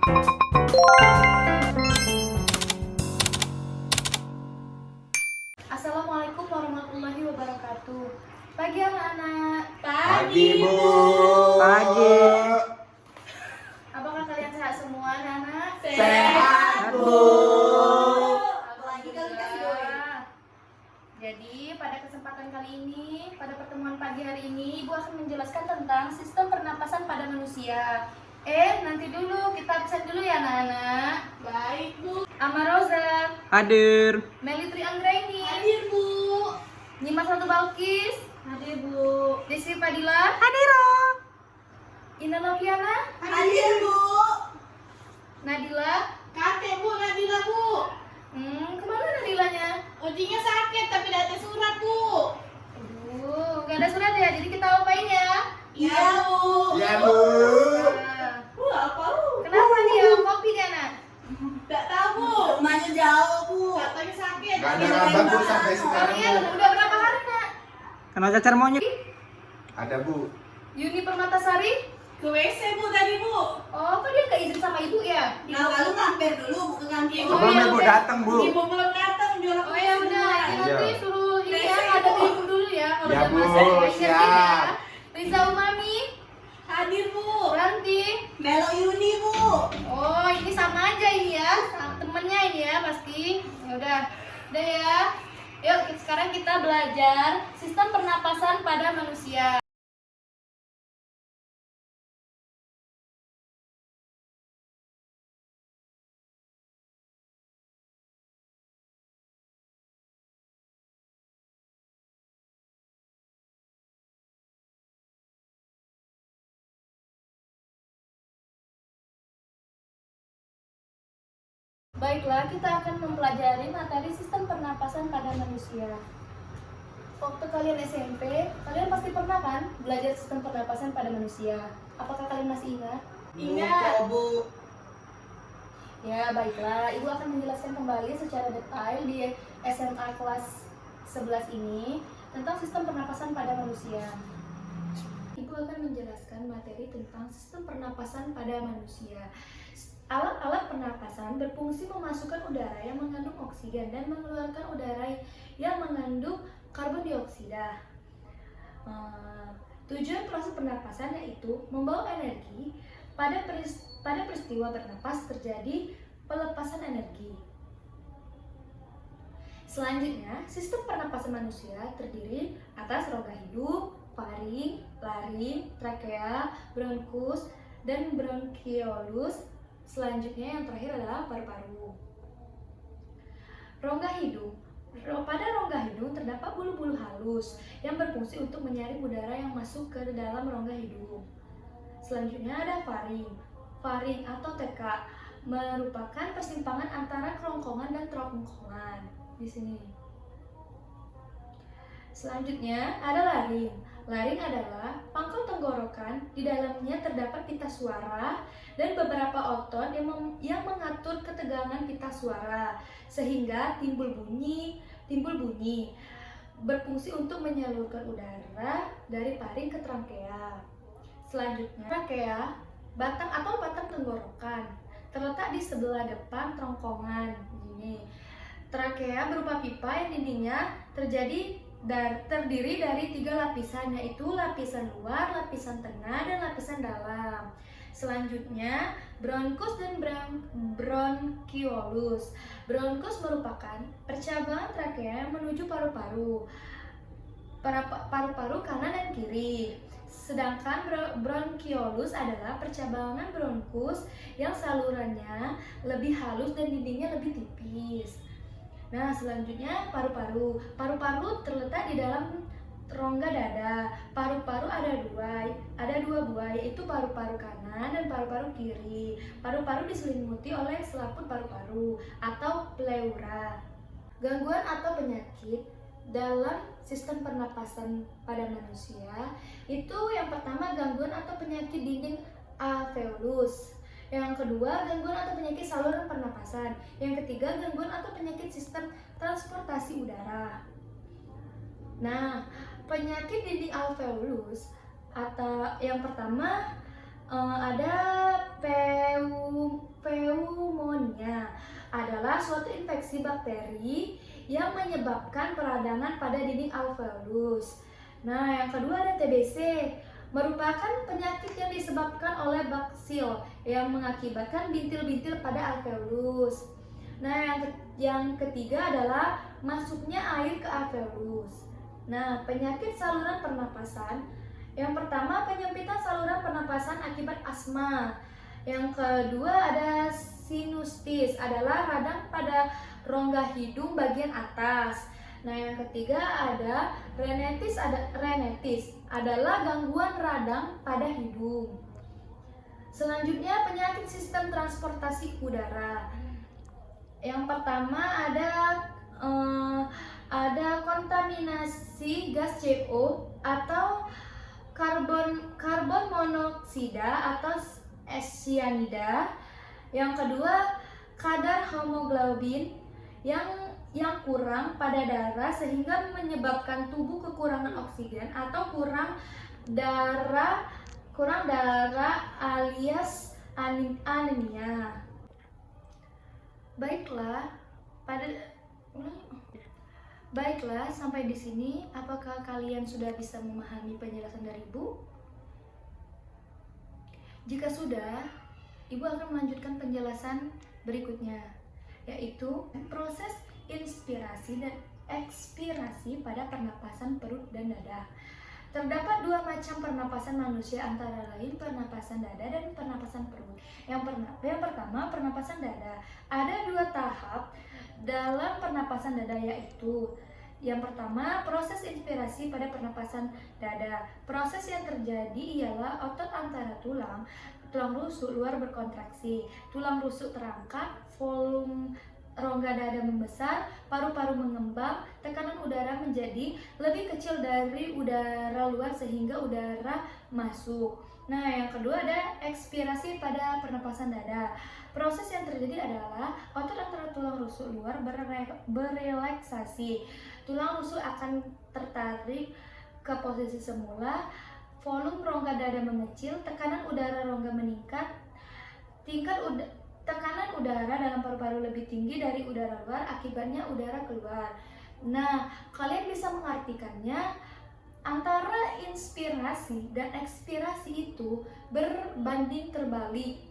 Assalamualaikum warahmatullahi wabarakatuh. Pagi anak-anak. Pagi, Bu. Pagi. Apakah kalian sehat semua anak-anak? Sehat, Bu. Alhamdulillah. Jadi pada kesempatan kali ini, pada pertemuan pagi hari ini, Ibu akan menjelaskan tentang sistem pernapasan pada manusia. Nanti dulu, kita absen dulu ya anak-anak. Baik, Bu. Amaroza, Hadir. Melitri Anggraini, Hadir, Bu. Nyimas Ratu Balkis, Hadir, Bu. Desi Padilla, Hadir. Ina Noviana, Hadir, Bu. Nadila. Kakek, Bu. Nabila, Bu. Kemana Nadilanya? Ujinya sakit tapi tidak ada surat, Bu. Aduh, nggak ada surat ya, jadi kita lupain ya. Iya, Bu. Ya, Bu. Nah, Bu, apa, Bu? kenapa dia kopi dia nak? Gak tahu, Bu. Rumahnya jauh, Bu. Katanya sakit. Gak ada kabar, Bu, sampai sekarang, Kalian Bu. udah berapa hari nak? Kena cacar monyet. Ada, Bu. Yuni Permatasari? Ke WC, Bu, tadi, Bu. Oh, kok dia nggak izin sama ibu ya? Nah, lalu mampir dulu Bu, ke kantin. Oh, Sebelum iya, Ibu udah. datang, Bu. Ibu belum datang, jual Oh ya udah, ini nanti Iya. suruh ini ya, Iya, ada Bu. ibu dulu ya. Kalau Ya, jam Bu, masak, ingetin ya. siap. Riza Umami, Hadir, Bu. Ranti. Melo Yuni, Bu. Oh, ini sama aja ini ya, sama temennya ini ya pasti. Ya udah ya. Yuk, sekarang kita belajar sistem pernapasan pada manusia. Baiklah, kita akan mempelajari materi sistem pernapasan pada manusia. Waktu kalian SMP, kalian pasti pernah kan belajar sistem pernapasan pada manusia. Apakah kalian masih ingat? Ingat. Bu. Ya, baiklah. Ibu akan menjelaskan kembali secara detail di SMA kelas 11 ini tentang sistem pernapasan pada manusia. Ibu akan menjelaskan materi tentang sistem pernapasan pada manusia. Alat-alat pernapasan berfungsi memasukkan udara yang mengandung oksigen dan mengeluarkan udara yang mengandung karbon dioksida. Tujuan proses pernapasan yaitu membawa energi. Pada peristiwa bernapas terjadi pelepasan energi. Selanjutnya, sistem pernapasan manusia terdiri atas rongga hidup, faring, laring, trakea, bronkus, dan bronkiolus. Selanjutnya yang terakhir adalah paru-paru. Rongga hidung. Pada rongga hidung terdapat bulu-bulu halus yang berfungsi untuk menyaring udara yang masuk ke dalam rongga hidung. Selanjutnya ada faring. Faring atau tekak merupakan persimpangan antara kerongkongan dan terongkongan di sini. Selanjutnya ada laring. Laring adalah pangkal tenggorokan, di dalamnya terdapat pita suara dan beberapa otot yang mengatur ketegangan pita suara sehingga timbul bunyi, berfungsi untuk menyalurkan udara dari paring ke trakea. Selanjutnya, trakea, batang tenggorokan, terletak di sebelah depan kerongkongan. Gini. Trakea berupa pipa yang dindingnya terdiri dari 3 lapisan, yaitu lapisan luar, lapisan tengah, dan lapisan dalam. Selanjutnya, bronkus dan bronkiolus. Bronkus merupakan percabangan trakea yang menuju paru-paru, paru-paru kanan dan kiri. Sedangkan bronkiolus adalah percabangan bronkus yang salurannya lebih halus dan dindingnya lebih tipis. Nah, selanjutnya paru-paru. Paru-paru terletak di dalam rongga dada. Paru-paru ada dua buah, yaitu paru-paru kanan dan paru-paru kiri. Paru-paru diselimuti oleh selaput paru-paru atau pleura. Gangguan atau penyakit dalam sistem pernapasan pada manusia itu yang pertama gangguan atau penyakit dinding alveolus. Yang kedua, gangguan atau penyakit saluran pernapasan. Yang ketiga, gangguan atau penyakit sistem transportasi udara. Nah, penyakit dinding alveolus atau yang pertama ada adalah suatu infeksi bakteri yang menyebabkan peradangan pada dinding alveolus. Nah, yang kedua ada TBC, merupakan penyakit yang disebabkan oleh baksil yang mengakibatkan bintil-bintil pada alveolus. Nah, yang ketiga adalah masuknya air ke alveolus. Nah, penyakit saluran pernapasan. Yang pertama, penyempitan saluran pernapasan akibat asma. Yang kedua ada sinustis, adalah radang pada rongga hidung bagian atas. Nah, yang ketiga ada rhinitis, adalah gangguan radang pada hidung. Selanjutnya penyakit sistem transportasi udara. Yang pertama ada kontaminasi gas CO atau karbon monoksida atau cyanida. Yang kedua, kadar hemoglobin yang kurang pada darah sehingga menyebabkan tubuh kekurangan oksigen atau kurang darah alias anemia. Baiklah, sampai di sini apakah kalian sudah bisa memahami penjelasan dari Ibu? Jika sudah, Ibu akan melanjutkan penjelasan berikutnya, yaitu proses inspirasi dan ekspirasi pada pernapasan perut dan dada. Terdapat dua macam pernapasan manusia, antara lain pernapasan dada dan pernapasan perut. Yang pertama, pernapasan dada. Ada dua tahap dalam pernapasan dada, yaitu yang pertama, proses inspirasi pada pernapasan dada. Proses yang terjadi ialah otot antara tulang rusuk luar berkontraksi, tulang rusuk terangkat, volume rongga dada membesar, paru-paru mengembang, tekanan udara menjadi lebih kecil dari udara luar sehingga udara masuk. Nah, yang kedua ada ekspirasi pada pernapasan dada. Proses yang terjadi adalah otot antara tulang rusuk luar berelaksasi. Tulang rusuk akan tertarik ke posisi semula, volume rongga dada mengecil, tekanan udara rongga meningkat, tekanan udara dalam paru-paru lebih tinggi dari udara luar, akibatnya udara keluar. Nah, kalian bisa mengartikannya antara inspirasi dan ekspirasi itu berbanding terbalik.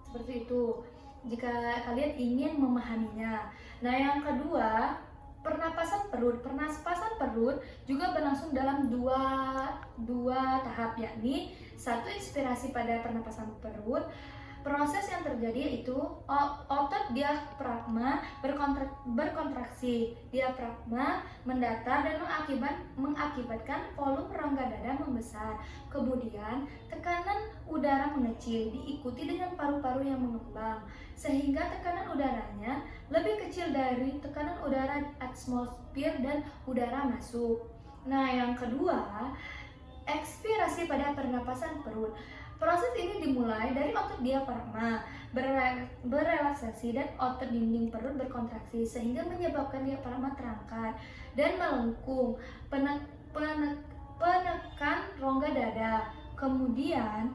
Seperti itu, jika kalian ingin memahaminya. Nah, yang kedua, pernapasan perut. Pernapasan perut juga berlangsung dalam dua tahap, yakni satu, inspirasi pada pernapasan perut. Proses yang terjadi yaitu otot diafragma berkontraksi, diafragma mendatar dan mengakibatkan volume rongga dada membesar. Kemudian tekanan udara mengecil diikuti dengan paru-paru yang mengembang sehingga tekanan udaranya lebih kecil dari tekanan udara atmosfer dan udara masuk. Nah, yang kedua, ekspirasi pada pernapasan perut. Proses ini dimulai dari otot diafragma berelaksasi dan otot dinding perut berkontraksi sehingga menyebabkan diafragma terangkat dan melengkung, penekan rongga dada. Kemudian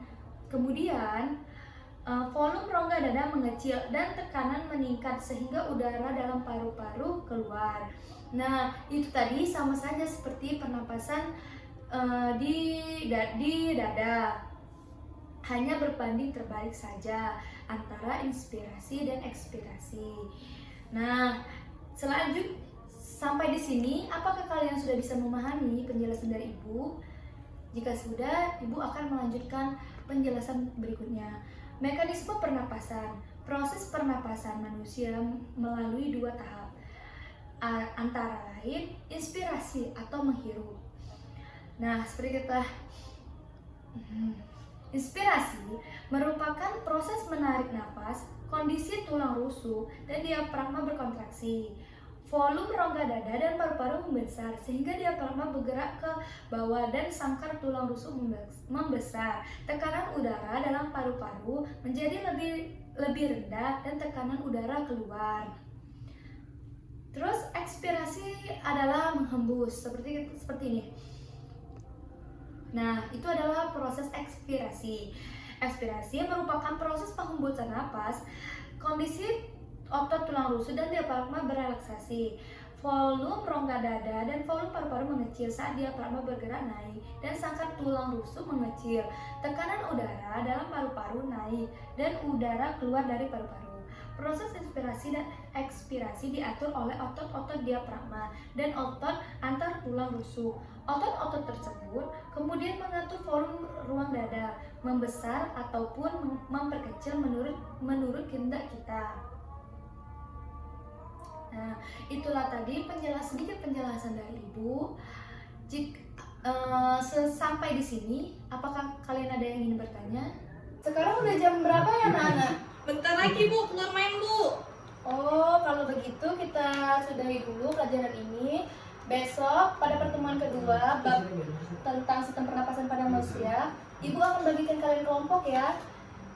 volume rongga dada mengecil dan tekanan meningkat sehingga udara dalam paru-paru keluar. Nah, itu tadi sama saja seperti pernapasan di dada. Hanya berbanding terbalik saja antara inspirasi dan ekspirasi. Nah, selanjutnya sampai di sini, apakah kalian sudah bisa memahami penjelasan dari Ibu? Jika sudah, Ibu akan melanjutkan penjelasan berikutnya. Mekanisme pernapasan. Proses pernapasan manusia melalui dua tahap, antara lain inspirasi atau menghirup. Nah, seperti kita inspirasi merupakan proses menarik napas, kondisi tulang rusuk dan diafragma berkontraksi. Volume rongga dada dan paru-paru membesar sehingga diafragma bergerak ke bawah dan sangkar tulang rusuk membesar. Tekanan udara dalam paru-paru menjadi lebih rendah dan tekanan udara keluar. Terus ekspirasi adalah menghembus seperti ini. Nah, itu adalah proses ekspirasi. Ekspirasi merupakan proses penghembusan napas. Kondisi otot tulang rusuk dan diafragma berelaksasi. Volume rongga dada dan volume paru-paru mengecil saat diafragma bergerak naik dan sangkar tulang rusuk mengecil. Tekanan udara dalam paru-paru naik dan udara keluar dari paru-paru. Proses inspirasi dan ekspirasi diatur oleh otot-otot diafragma dan otot antar tulang rusuk. Otot-otot tersebut kemudian mengatur volume ruang dada, membesar ataupun memperkecil menurut kehendak kita. Nah, itulah tadi sedikit penjelasan dari Ibu. Sampai di sini, apakah kalian ada yang ingin bertanya? Sekarang udah jam berapa ya, anak-anak? Bentar lagi Bu, keluar main Bu. Oh, kalau begitu kita sudahi dulu pelajaran ini. Besok pada pertemuan kedua bab tentang sistem pernapasan pada manusia, Ibu akan bagikan kalian kelompok ya.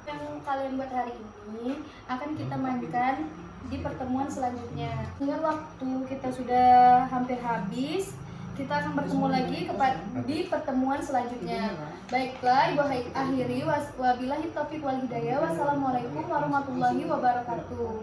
Yang kalian buat hari ini akan kita mainkan di pertemuan selanjutnya. Dengan waktu kita sudah hampir habis, kita akan bertemu lagi di pertemuan selanjutnya. Baiklah, Ibu akhiri wabillahi taufiq wal hidayah. Wassalamualaikum warahmatullahi wabarakatuh.